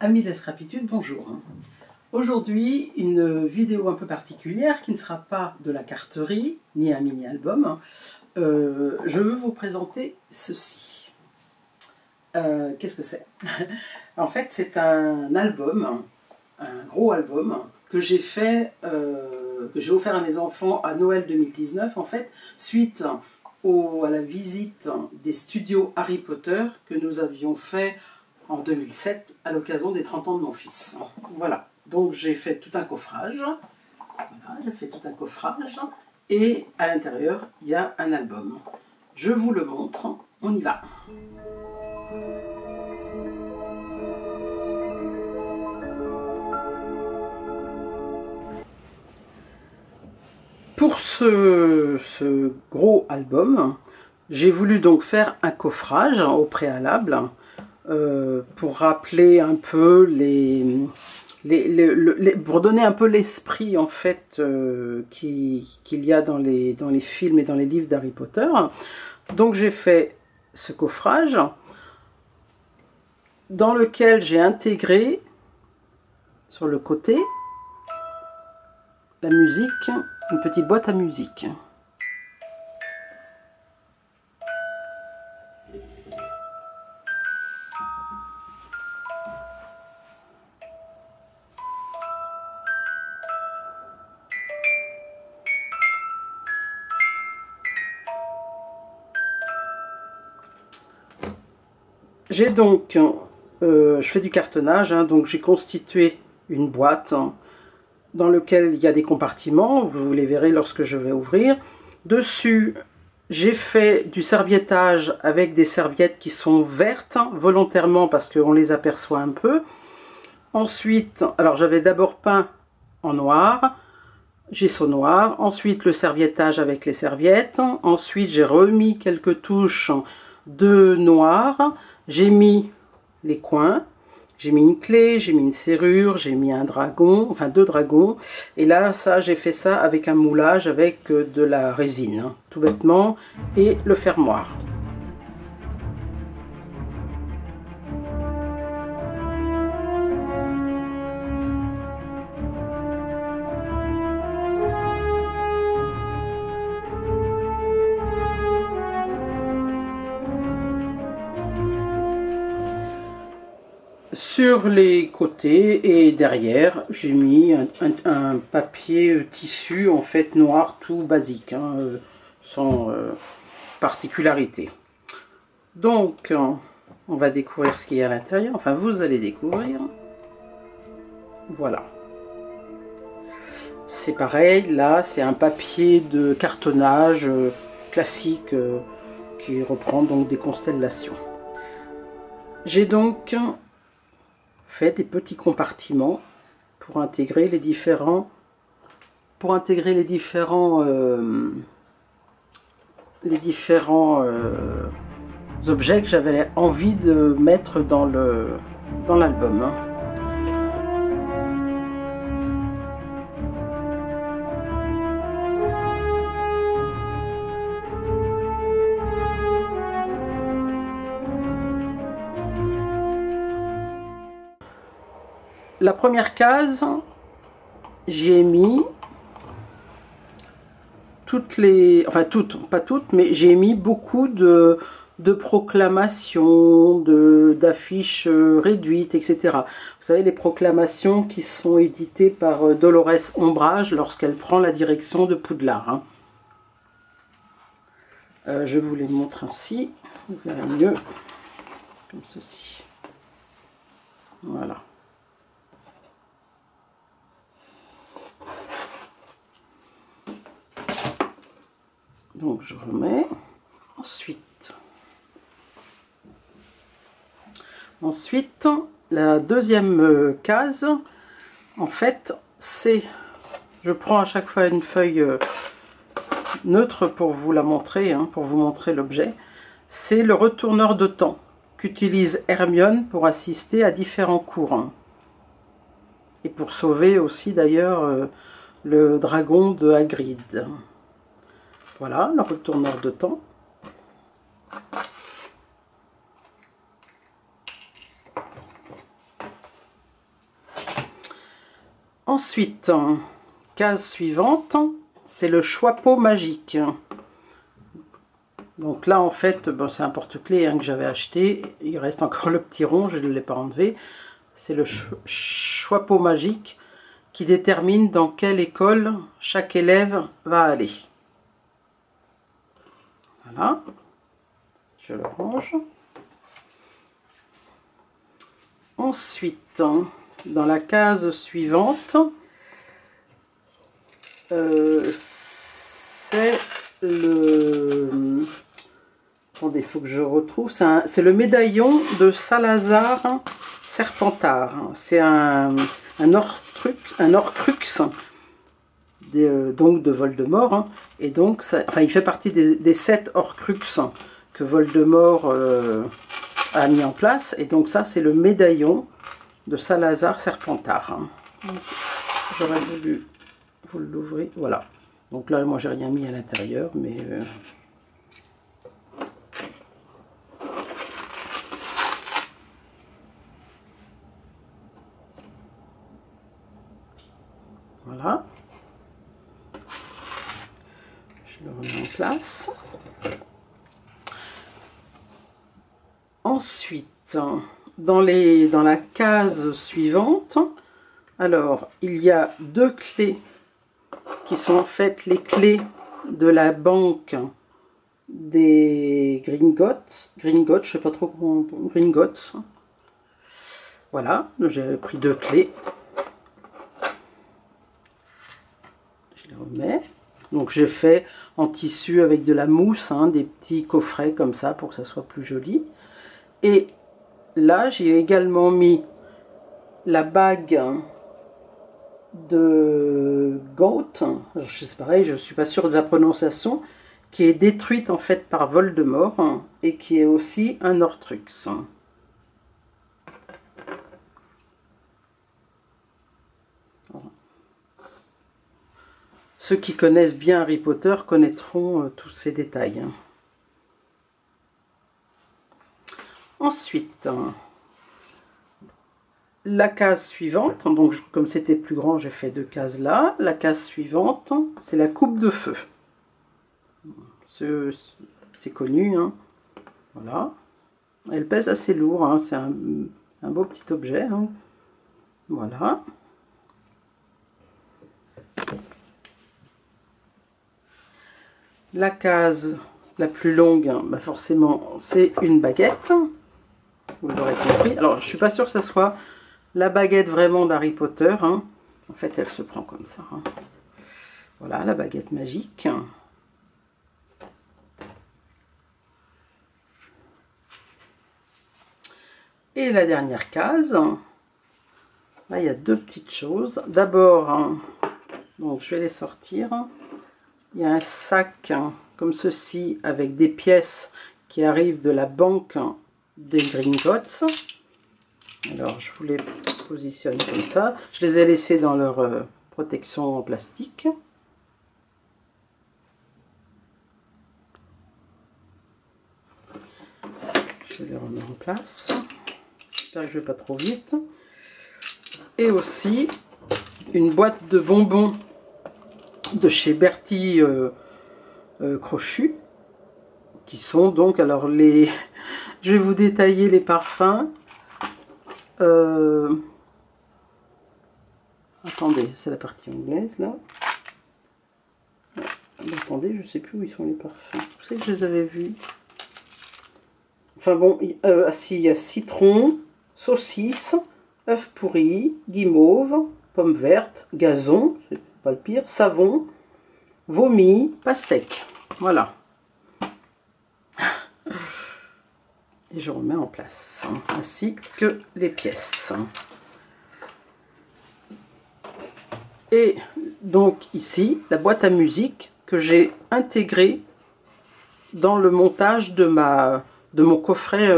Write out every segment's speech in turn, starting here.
Amis d'Escrapitude, bonjour. Aujourd'hui, une vidéo un peu particulière qui ne sera pas de la carterie, ni un mini-album. Je veux vous présenter ceci. Qu'est-ce que c'est? En fait, c'est un album, un gros album, que j'ai fait, que j'ai offert à mes enfants à Noël 2019, en fait, suite à la visite des studios Harry Potter que nous avions fait en 2007 à l'occasion des 30 ans de mon fils. Voilà, donc j'ai fait tout un coffrage. Voilà, j'ai fait tout un coffrage et à l'intérieur il y a un album. Je vous le montre, on y va. Pour ce gros album, j'ai voulu donc faire un coffrage au préalable pour rappeler un peu pour donner un peu l'esprit en fait qu'il y a dans les films et dans les livres d'Harry Potter. Donc j'ai fait ce coffrage dans lequel j'ai intégré sur le côté la musique, une petite boîte à musique. J'ai donc, je fais du cartonnage, hein, donc j'ai constitué une boîte dans laquelle il y a des compartiments, vous les verrez lorsque je vais ouvrir. Dessus, j'ai fait du serviettage avec des serviettes qui sont vertes, volontairement parce qu'on les aperçoit un peu. Ensuite, alors j'avais d'abord peint en noir, gesso noir, ensuite le serviettage avec les serviettes, ensuite j'ai remis quelques touches de noir, j'ai mis les coins, j'ai mis une clé, j'ai mis une serrure, j'ai mis un dragon, enfin 2 dragons, et là ça j'ai fait ça avec un moulage avec de la résine, hein, tout bêtement, et le fermoir. Sur les côtés et derrière, j'ai mis un papier tissu en fait noir tout basique, hein, sans particularité. Donc, on va découvrir ce qu'il y a à l'intérieur. Enfin, vous allez découvrir. Voilà. C'est pareil, là, c'est un papier de cartonnage classique qui reprend donc des constellations. J'ai donc fait des petits compartiments pour intégrer les différents objets que j'avais envie de mettre dans l'album. La première case, j'ai mis toutes les... Enfin toutes, pas toutes, mais j'ai mis beaucoup de proclamations, d'affiches réduites, etc. Vous savez, les proclamations qui sont éditées par Dolores Ombrage lorsqu'elle prend la direction de Poudlard. Hein. Je vous les montre ainsi, vous verrez mieux, comme ceci. Voilà. Donc je remets. Ensuite, la deuxième case, en fait, c'est... Je prends à chaque fois une feuille neutre pour vous la montrer, hein, pour vous montrer l'objet. C'est le retourneur de temps qu'utilise Hermione pour assister à différents cours. Hein. Et pour sauver aussi d'ailleurs le dragon de Hagrid. Voilà, le retourneur de temps. Ensuite, case suivante, c'est le Choix-peau magique. Donc là, en fait, bon, c'est un porte-clés hein, que j'avais acheté. Il reste encore le petit rond, je ne l'ai pas enlevé. C'est le Choix-peau magique qui détermine dans quelle école chaque élève va aller. Voilà. Je le range. Ensuite, dans la case suivante, c'est le... Attendez, il faut que je retrouve. C'est le médaillon de Salazar Serpentard. C'est un Horcrux, donc de Voldemort. Hein. Et donc, ça, enfin, il fait partie des 7 Horcrux que Voldemort a mis en place. Et donc ça, c'est le médaillon de Salazar Serpentard. J'aurais voulu vous l'ouvrir. Voilà. Donc là, moi, j'ai rien mis à l'intérieur, mais... Voilà. Je le remets en place. Ensuite, dans la case suivante, alors, il y a 2 clés qui sont en fait les clés de la banque des Gringotts. Gringotts, je sais pas trop comment... Gringotts. Voilà, j'ai pris 2 clés. Je les remets. Donc j'ai fait en tissu avec de la mousse, hein, des petits coffrets comme ça pour que ça soit plus joli. Et là, j'ai également mis la bague de Gaunt, c'est pareil, je ne suis pas sûre de la prononciation, qui est détruite en fait par Voldemort hein, et qui est aussi un Horcrux. Ceux qui connaissent bien Harry Potter connaîtront tous ces détails. Ensuite, la case suivante, donc comme c'était plus grand, j'ai fait 2 cases là. La case suivante, c'est la coupe de feu. C'est connu, hein. Voilà. Elle pèse assez lourd, hein. C'est un beau petit objet. Hein. Voilà. La case la plus longue, bah forcément, c'est une baguette. Vous l'aurez compris. Alors, je ne suis pas sûre que ce soit la baguette vraiment d'Harry Potter. Hein. En fait, elle se prend comme ça. Hein. Voilà, la baguette magique. Et la dernière case, là, il y a 2 petites choses. D'abord, hein, donc je vais les sortir. Il y a un sac hein, comme ceci avec des pièces qui arrivent de la banque des Gringotts. Alors, je vous les positionne comme ça. Je les ai laissés dans leur protection en plastique. Je les remets en place. J'espère que je ne vais pas trop vite. Et aussi une boîte de bonbons de chez Bertie Crochu, qui sont donc, alors les... Je vais vous détailler les parfums. Attendez, c'est la partie anglaise là. Attendez, je sais plus où ils sont les parfums. Je sais que je les avais vus. Enfin bon, si, il y a citron, saucisse, œuf pourri, guimauve, pomme verte, gazon, c'est pas le pire, savon, vomi, pastèque. Voilà. Et je remets en place, ainsi que les pièces. Et donc ici, la boîte à musique que j'ai intégrée dans le montage de mon coffret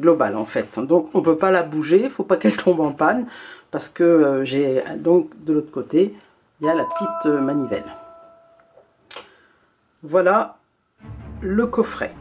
global en fait. Donc on ne peut pas la bouger, il ne faut pas qu'elle tombe en panne, parce que j'ai donc de l'autre côté, il y a la petite manivelle. Voilà le coffret.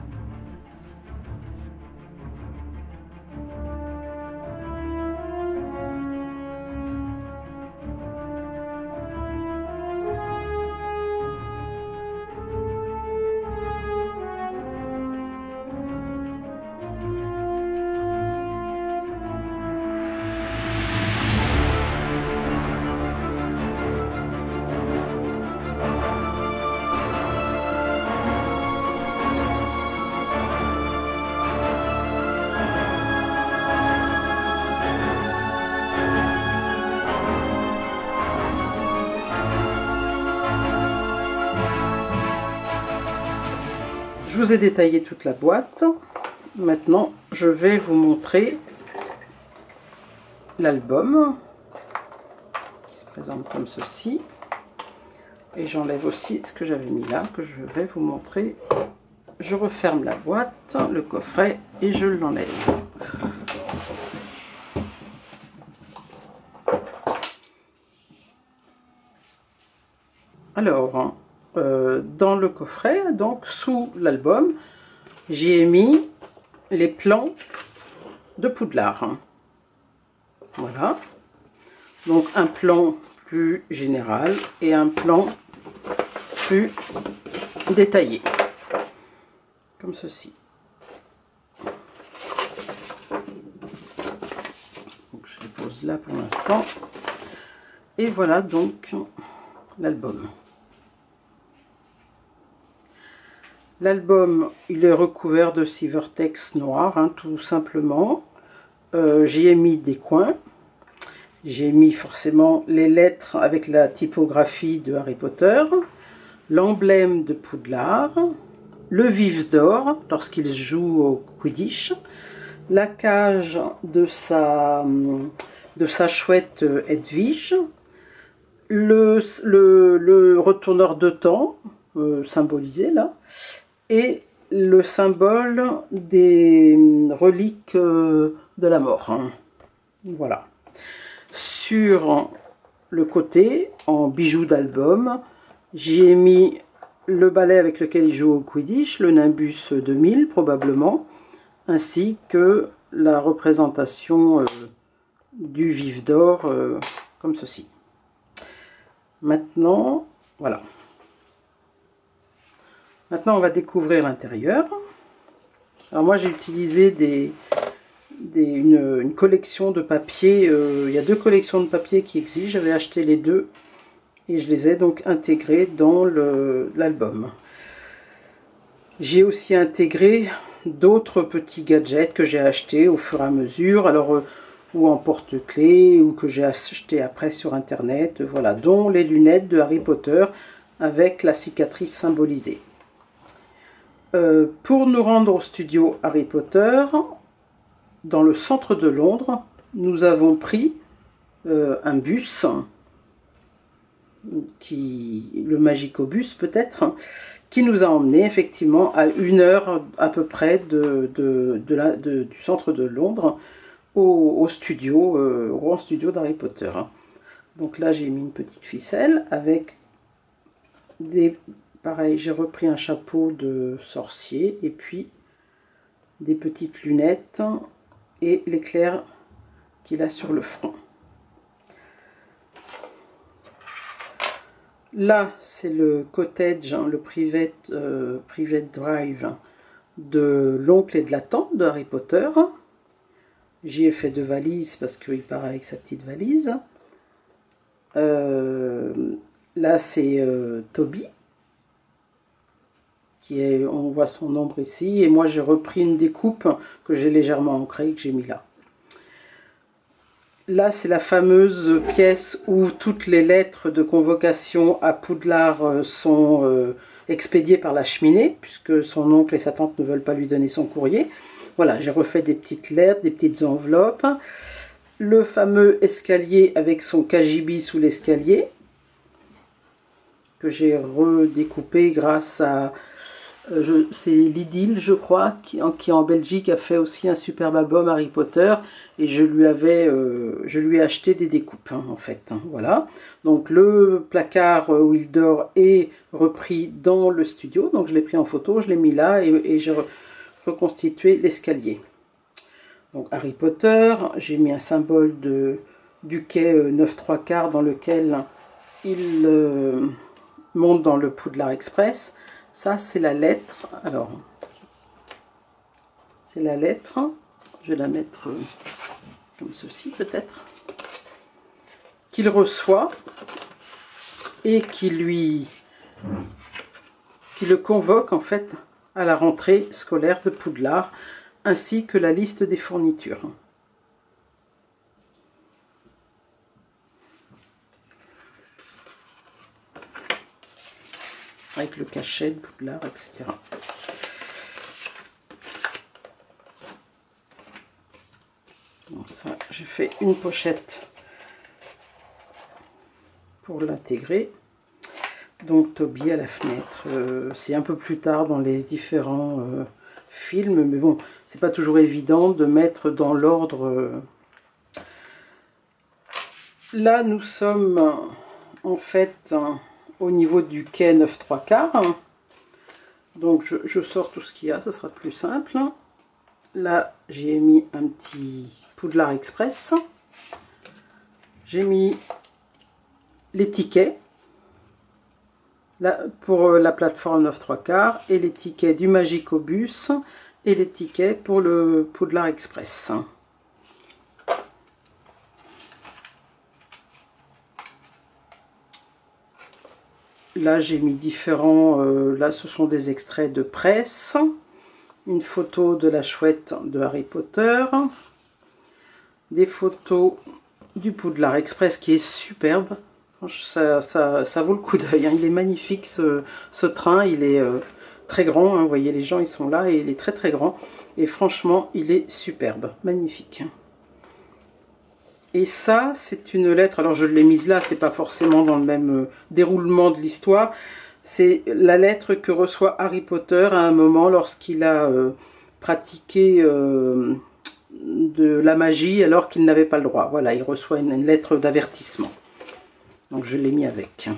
vous ai détaillé toute la boîte. Maintenant, je vais vous montrer l'album qui se présente comme ceci. Et j'enlève aussi ce que j'avais mis là, que je vais vous montrer. Je referme la boîte, le coffret, et je l'enlève. Alors, dans le coffret, donc sous l'album, j'y ai mis les plans de Poudlard. Voilà. Donc un plan plus général et un plan plus détaillé, comme ceci. Donc, je les pose là pour l'instant. Et voilà donc l'album. L'album, il est recouvert de Silvertex noir, hein, tout simplement. J'y ai mis des coins. J'ai mis forcément les lettres avec la typographie de Harry Potter, l'emblème de Poudlard, le vif d'or lorsqu'il joue au Quidditch, la cage de sa chouette Hedwige, le retourneur de temps, symbolisé là, et le symbole des reliques de la mort. Hein. Voilà. Sur le côté, en bijoux d'album, j'y ai mis le balai avec lequel il joue au Quidditch, le Nimbus 2000 probablement, ainsi que la représentation du vif d'or comme ceci. Maintenant, voilà. Maintenant, on va découvrir l'intérieur. Alors moi, j'ai utilisé une collection de papier. Il y a deux collections de papier qui existent. J'avais acheté les deux et je les ai donc intégrés dans l'album. J'ai aussi intégré d'autres petits gadgets que j'ai achetés au fur et à mesure. Alors, ou en porte-clés, ou que j'ai acheté après sur internet. Voilà, dont les lunettes de Harry Potter avec la cicatrice symbolisée. Pour nous rendre au studio Harry Potter, dans le centre de Londres, nous avons pris un bus, le Magicobus peut-être, qui nous a emmenés effectivement à 1 heure à peu près du centre de Londres au studio, au grand studio d'Harry Potter. Donc là j'ai mis une petite ficelle avec des... Pareil, j'ai repris un chapeau de sorcier et puis des petites lunettes et l'éclair qu'il a sur le front. Là, c'est le cottage, hein, le private drive de l'oncle et de la tante de Harry Potter. J'y ai fait 2 valises parce qu'il part avec sa petite valise. Là, c'est Toby. On voit son ombre ici, et moi j'ai repris une découpe que j'ai légèrement ancrée et que j'ai mis là. Là c'est la fameuse pièce où toutes les lettres de convocation à Poudlard sont expédiées par la cheminée, puisque son oncle et sa tante ne veulent pas lui donner son courrier. Voilà, j'ai refait des petites lettres, des petites enveloppes. Le fameux escalier avec son cagibi sous l'escalier, que j'ai redécoupé grâce à... c'est Lidl, je crois, qui en Belgique a fait aussi un superbe album Harry Potter, et je lui ai acheté des découpes, hein, en fait. Hein, voilà. Donc le placard où il dort est repris dans le studio, donc je l'ai pris en photo, je l'ai mis là, et j'ai reconstitué l'escalier. Donc Harry Potter, j'ai mis un symbole du quai 9 3/4 dans lequel il monte dans le Poudlard Express. Ça, c'est la lettre. Alors, c'est la lettre. Je vais la mettre comme ceci, peut-être. Qu'il reçoit et qui le convoque, en fait, à la rentrée scolaire de Poudlard, ainsi que la liste des fournitures. Avec le cachet de Poudlard, etc. j'ai fait une pochette pour l'intégrer. Donc Toby à la fenêtre, c'est un peu plus tard dans les différents films, mais bon, c'est pas toujours évident de mettre dans l'ordre. Là, nous sommes en fait au niveau du quai 9¾ Donc je sors tout ce qu'il y a, ça sera plus simple. Là, j'ai mis un petit Poudlard Express. J'ai mis les tickets. Là, pour la plateforme 9¾ et les tickets du Magicobus et les tickets pour le Poudlard Express. Là, j'ai mis différents... là, ce sont des extraits de presse. Une photo de la chouette de Harry Potter. Des photos du Poudlard Express qui est superbe. Ça vaut le coup d'œil, hein. Il est magnifique ce train, il est très grand, hein. Vous voyez, les gens ils sont là et il est très très grand. Et franchement, il est superbe, magnifique. Et ça, c'est une lettre, alors je l'ai mise là, c'est pas forcément dans le même déroulement de l'histoire. C'est la lettre que reçoit Harry Potter à un moment lorsqu'il a pratiqué de la magie alors qu'il n'avait pas le droit. Voilà, il reçoit une lettre d'avertissement. Donc je l'ai mis avec.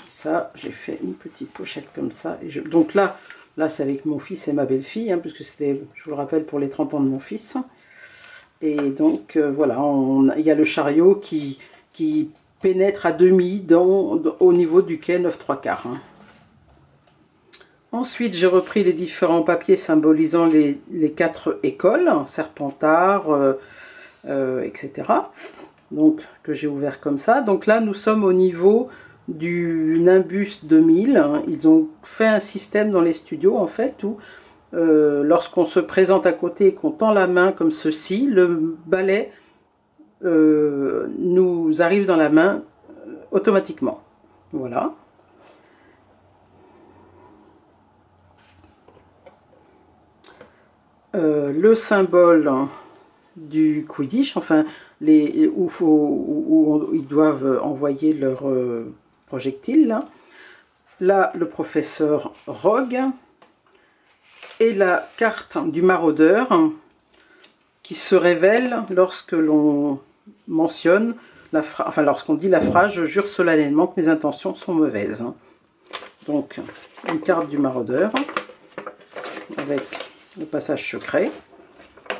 Ça, j'ai fait une petite pochette comme ça. Et donc là c'est avec mon fils et ma belle-fille, hein, puisque c'était, je vous le rappelle, pour les 30 ans de mon fils. Et donc voilà, il y a le chariot qui pénètre à demi au niveau du quai 9¾ hein. Ensuite, j'ai repris les différents papiers symbolisant les 4 écoles, Serpentard, etc. Donc, que j'ai ouvert comme ça. Donc là, nous sommes au niveau du Nimbus 2000. Ils ont fait un système dans les studios, en fait, où lorsqu'on se présente à côté et qu'on tend la main comme ceci, le balai nous arrive dans la main automatiquement. Voilà. Le symbole du Quidditch, enfin, où ils doivent envoyer leurs projectiles. Là, le professeur Rogue. Et la carte du maraudeur qui se révèle lorsque l'on mentionne, enfin lorsqu'on dit la phrase « Je jure solennellement que mes intentions sont mauvaises ». Donc, une carte du maraudeur avec le passage secret,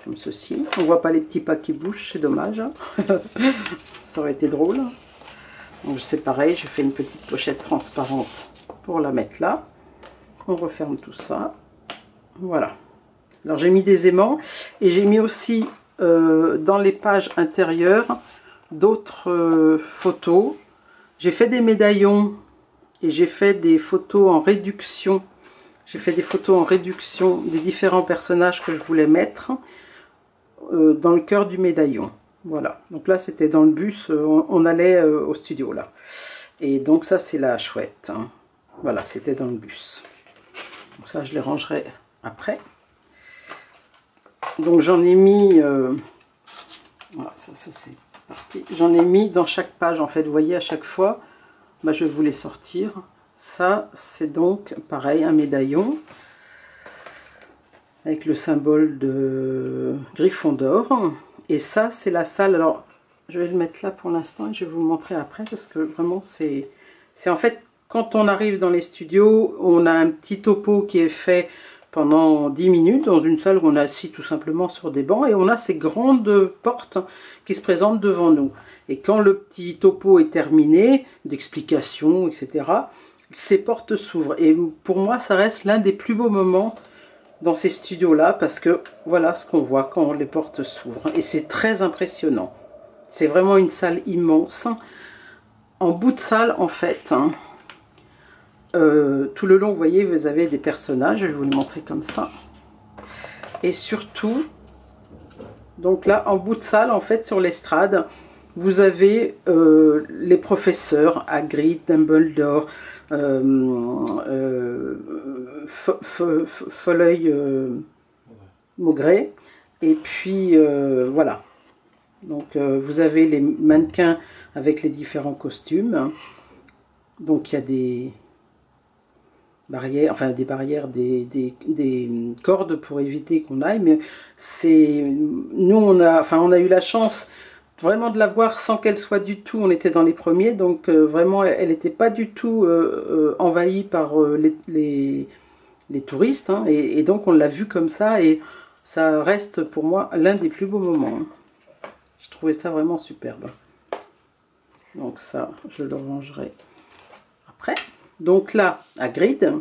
comme ceci. On ne voit pas les petits pas qui bougent, c'est dommage. Ça aurait été drôle. Donc c'est pareil, je fais une petite pochette transparente pour la mettre là. On referme tout ça. Voilà. Alors j'ai mis des aimants et j'ai mis aussi dans les pages intérieures d'autres photos. J'ai fait des médaillons et j'ai fait des photos en réduction. J'ai fait des photos en réduction des différents personnages que je voulais mettre dans le cœur du médaillon. Voilà. Donc là c'était dans le bus, on allait au studio là. Et donc ça c'est la chouette. Hein. Voilà, c'était dans le bus. Donc ça je les rangerai après. Donc j'en ai mis, voilà, ça c'est parti. J'en ai mis dans chaque page en fait, vous voyez à chaque fois, bah, je vais vous les sortir. Ça c'est donc pareil, un médaillon avec le symbole de Gryffondor. Et ça c'est la salle, alors je vais le mettre là pour l'instant et je vais vous le montrer après parce que vraiment c'est en fait quand on arrive dans les studios, on a un petit topo qui est fait pendant 10 minutes dans une salle où on est assis tout simplement sur des bancs et on a ces grandes portes qui se présentent devant nous. Et quand le petit topo est terminé, d'explications, etc., ces portes s'ouvrent. Et pour moi, ça reste l'un des plus beaux moments dans ces studios-là parce que voilà ce qu'on voit quand les portes s'ouvrent. Et c'est très impressionnant. C'est vraiment une salle immense. En bout de salle, en fait, hein, tout le long, vous voyez, vous avez des personnages, je vais vous les montrer comme ça. Et surtout, donc là, en bout de salle, en fait, sur l'estrade, vous avez les professeurs, Hagrid, Dumbledore, Folleuil, Maugret. Et puis voilà. Donc vous avez les mannequins avec les différents costumes. Donc il y a des barrières, enfin des barrières, des cordes pour éviter qu'on aille. Mais c'est nous on a eu la chance vraiment de la voir sans qu'elle soit du tout. On était dans les premiers, donc vraiment elle n'était pas du tout envahie par les touristes. Hein, et donc on l'a vue comme ça et ça reste pour moi l'un des plus beaux moments. Hein. Je trouvais ça vraiment superbe. Donc ça, je le rangerai après. Donc là, à Grid,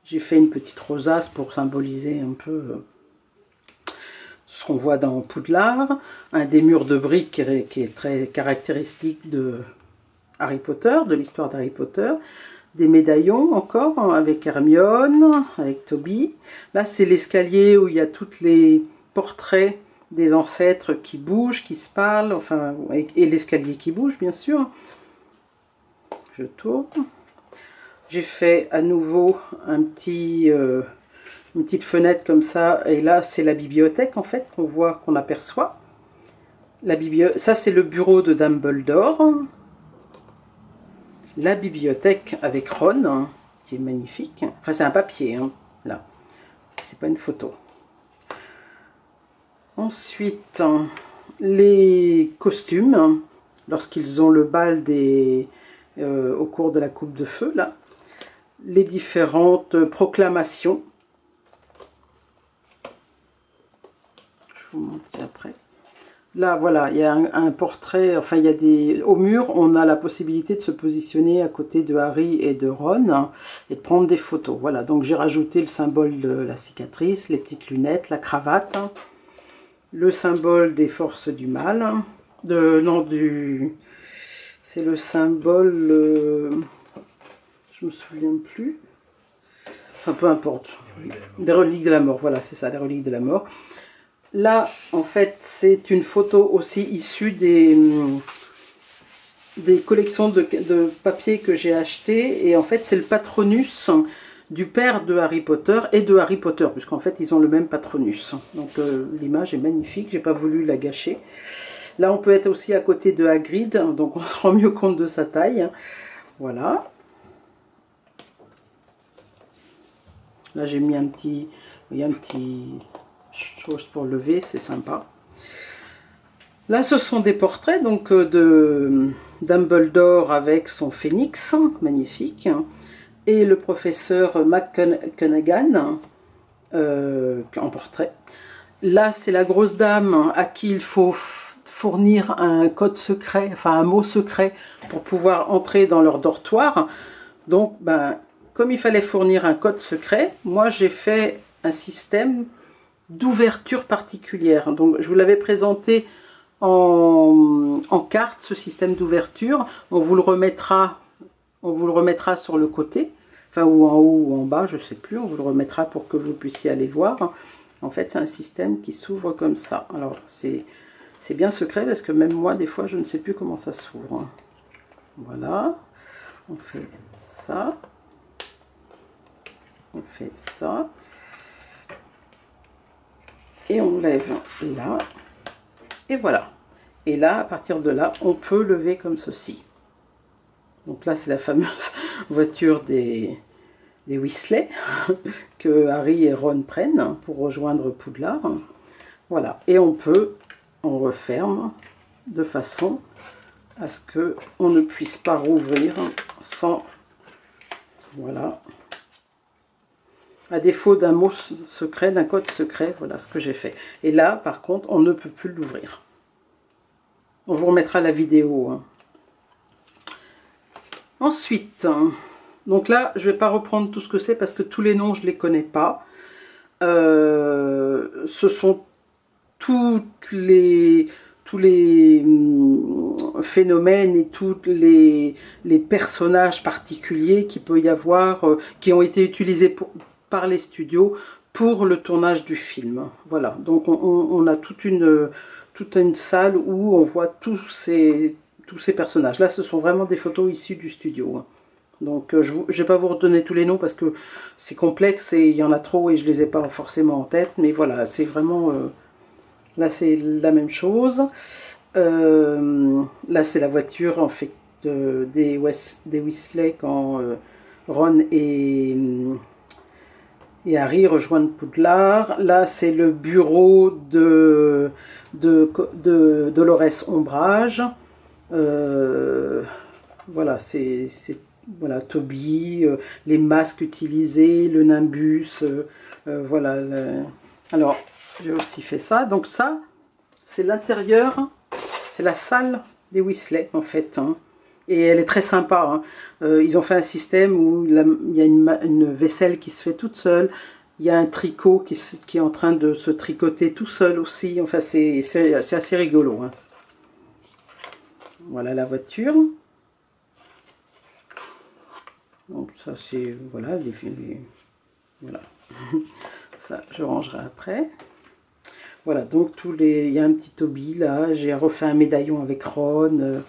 j'ai fait une petite rosace pour symboliser un peu ce qu'on voit dans Poudlard. Un des murs de briques qui est très caractéristique de Harry Potter, de l'histoire d'Harry Potter. Des médaillons encore, hein, avec Hermione, avec Toby. Là, c'est l'escalier où il y a tous les portraits des ancêtres qui bougent, qui se parlent, enfin, et l'escalier qui bouge, bien sûr. Je tourne. J'ai fait à nouveau une petite fenêtre comme ça, et là c'est la bibliothèque en fait qu'on voit, qu'on aperçoit. Ça c'est le bureau de Dumbledore. La bibliothèque avec Ron, hein, qui est magnifique. Enfin c'est un papier, hein, là. C'est pas une photo. Ensuite, les costumes, lorsqu'ils ont le bal au cours de la coupe de feu, là. Les différentes proclamations. Je vous montre ça après. Là, voilà, il y a un portrait, enfin, il y a au mur, on a la possibilité de se positionner à côté de Harry et de Ron, hein, et de prendre des photos. Voilà, donc j'ai rajouté le symbole de la cicatrice, les petites lunettes, la cravate, hein, le symbole des forces du mal, hein, c'est le symbole... je me souviens plus. Enfin, peu importe. Des reliques de la mort, voilà, c'est ça, les reliques de la mort. Là, en fait, c'est une photo aussi issue des collections de papier que j'ai acheté. Et en fait, c'est le patronus du père de Harry Potter et de Harry Potter, puisqu'en fait, ils ont le même patronus. Donc, l'image est magnifique, j'ai pas voulu la gâcher. Là, on peut être aussi à côté de Hagrid, donc on se rend mieux compte de sa taille. Voilà. Là, j'ai mis un petit chose pour lever, c'est sympa. Là, ce sont des portraits donc de Dumbledore avec son phénix, magnifique, et le professeur McGonagall en portrait. Là, c'est la grosse dame à qui il faut fournir un code secret, enfin un mot secret pour pouvoir entrer dans leur dortoir. Donc, ben, comme il fallait fournir un code secret, moi j'ai fait un système d'ouverture particulière. Donc je vous l'avais présenté en carte, ce système d'ouverture. On vous le remettra sur le côté, enfin ou en haut ou en bas, je ne sais plus. On vous le remettra pour que vous puissiez aller voir. En fait, c'est un système qui s'ouvre comme ça. Alors c'est bien secret parce que même moi, des fois, je ne sais plus comment ça s'ouvre. Voilà. On fait ça. On fait ça. Et on lève là. Et voilà. Et là, à partir de là, on peut lever comme ceci. Donc là, c'est la fameuse voiture des Weasley que Harry et Ron prennent pour rejoindre Poudlard. Voilà. Et on referme de façon à ce qu'on ne puisse pas rouvrir sans... Voilà. À défaut d'un mot secret, d'un code secret, voilà ce que j'ai fait. Et là, par contre, on ne peut plus l'ouvrir. On vous remettra la vidéo. Hein. Ensuite, donc là, je ne vais pas reprendre tout ce que c'est parce que tous les noms, je ne les connais pas. Ce sont tous les phénomènes et tous les personnages particuliers qu'il peut y avoir, qui ont été utilisés par les studios pour le tournage du film. Voilà, donc on a toute une salle où on voit tous ces personnages. Là, ce sont vraiment des photos issues du studio. Donc je ne vais pas vous redonner tous les noms parce que c'est complexe et il y en a trop et je ne les ai pas forcément en tête. Mais voilà, c'est vraiment... là c'est la même chose. Là c'est la voiture en fait des Weasley quand Ron et Harry rejoignent Poudlard. Là c'est le bureau de Dolores Ombrage. Voilà, c'est voilà, Toby, les masques utilisés, le nimbus, voilà. Alors, j'ai aussi fait ça. Donc ça, c'est l'intérieur, c'est la salle des Weasley, en fait. Hein. Et elle est très sympa. Hein. Ils ont fait un système où il y a une vaisselle qui se fait toute seule. Il y a un tricot qui est en train de se tricoter tout seul aussi. Enfin, c'est assez rigolo. Hein. Voilà la voiture. Donc ça c'est voilà voilà. Ça je rangerai après. Voilà, donc il y a un petit Toby là, j'ai refait un médaillon avec Ron.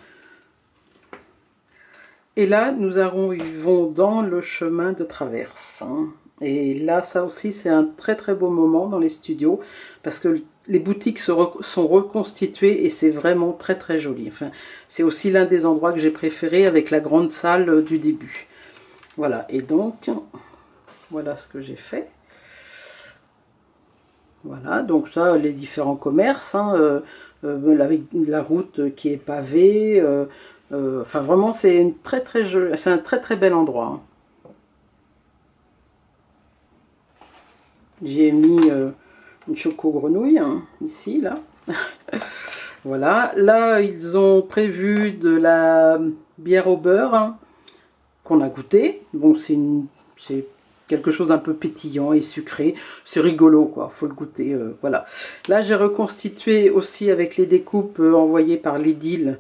Et là nous arrivons dans le chemin de traverse. Hein. Et là ça aussi c'est un très très beau moment dans les studios parce que les boutiques sont reconstituées et c'est vraiment très très joli. Enfin, c'est aussi l'un des endroits que j'ai préféré avec la grande salle du début. Voilà, et donc, voilà ce que j'ai fait. Voilà, donc ça, les différents commerces, hein, avec la route qui est pavée. Enfin, vraiment, c'est un très très bel endroit. Hein. J'ai mis une choco-grenouille, hein, ici, là. Voilà, là, ils ont prévu de la bière au beurre, hein, qu'on a goûté. Bon, c'est quelque chose d'un peu pétillant et sucré. C'est rigolo, quoi. Faut le goûter. Voilà. Là, j'ai reconstitué aussi avec les découpes envoyées par Lidl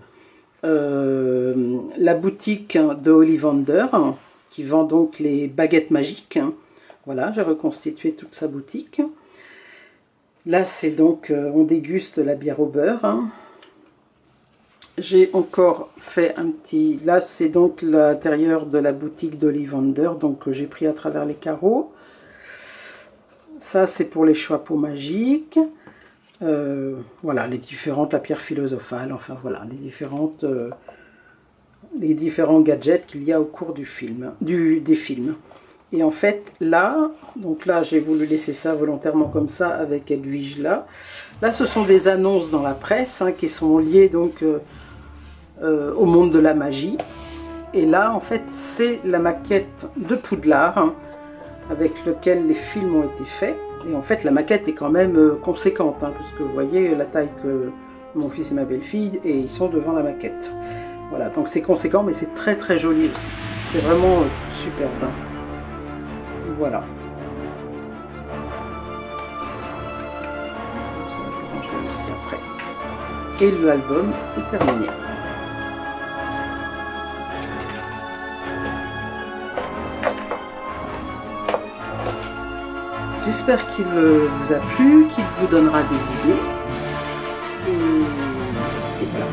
la boutique de Ollivander qui vend donc les baguettes magiques. Voilà, j'ai reconstitué toute sa boutique. Là, c'est donc, on déguste la bière au beurre. Hein. J'ai encore fait un petit... Là, c'est donc l'intérieur de la boutique d'Ollivander, donc j'ai pris à travers les carreaux. Ça, c'est pour les chapeaux magiques. Voilà, la pierre philosophale, enfin voilà, les différents gadgets qu'il y a au cours du film, des films. Et en fait, là, donc là, j'ai voulu laisser ça volontairement comme ça avec Edwige là. Là, ce sont des annonces dans la presse hein, qui sont liées donc au monde de la magie. Et là, en fait, c'est la maquette de Poudlard hein, avec lequel les films ont été faits. Et en fait, la maquette est quand même conséquente, hein, puisque vous voyez la taille que mon fils et ma belle-fille, et ils sont devant la maquette. Voilà, donc c'est conséquent, mais c'est très très joli aussi. C'est vraiment superbe. Hein. Voilà. Ça, je le rangerai aussi après. Et l'album est terminé. J'espère qu'il vous a plu, qu'il vous donnera des idées. Et voilà.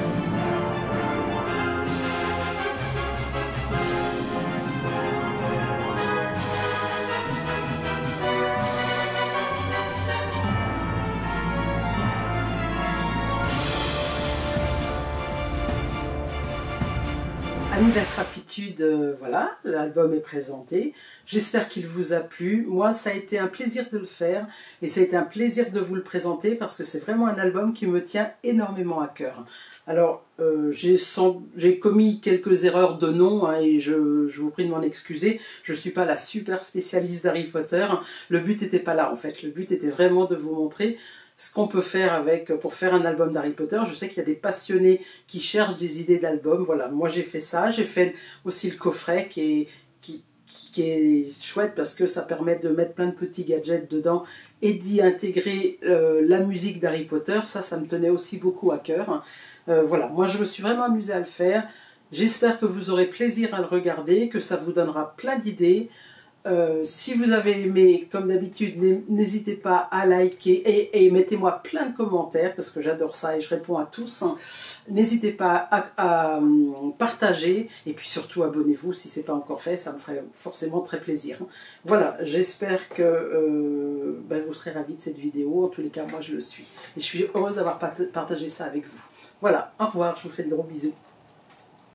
Amis d'Asrapitude, voilà, l'album est présenté. J'espère qu'il vous a plu. Moi, ça a été un plaisir de le faire et ça a été un plaisir de vous le présenter parce que c'est vraiment un album qui me tient énormément à cœur. Alors, j'ai commis quelques erreurs de nom hein, et je vous prie de m'en excuser. Je ne suis pas la super spécialiste d'Harry Potter. Le but n'était pas là en fait. Le but était vraiment de vous montrer ce qu'on peut faire pour faire un album d'Harry Potter. Je sais qu'il y a des passionnés qui cherchent des idées d'albums. Voilà, moi j'ai fait ça. J'ai fait aussi le coffret qui est chouette parce que ça permet de mettre plein de petits gadgets dedans et d'y intégrer la musique d'Harry Potter. Ça me tenait aussi beaucoup à cœur. Voilà, moi je me suis vraiment amusée à le faire. J'espère que vous aurez plaisir à le regarder, que ça vous donnera plein d'idées. Si vous avez aimé, comme d'habitude, n'hésitez pas à liker et mettez-moi plein de commentaires parce que j'adore ça et je réponds à tous. N'hésitez pas à partager et puis surtout abonnez-vous si ce n'est pas encore fait, ça me ferait forcément très plaisir. Voilà, j'espère que vous serez ravis de cette vidéo. En tous les cas, moi je le suis. Et je suis heureuse d'avoir partagé ça avec vous. Voilà, au revoir, je vous fais de gros bisous.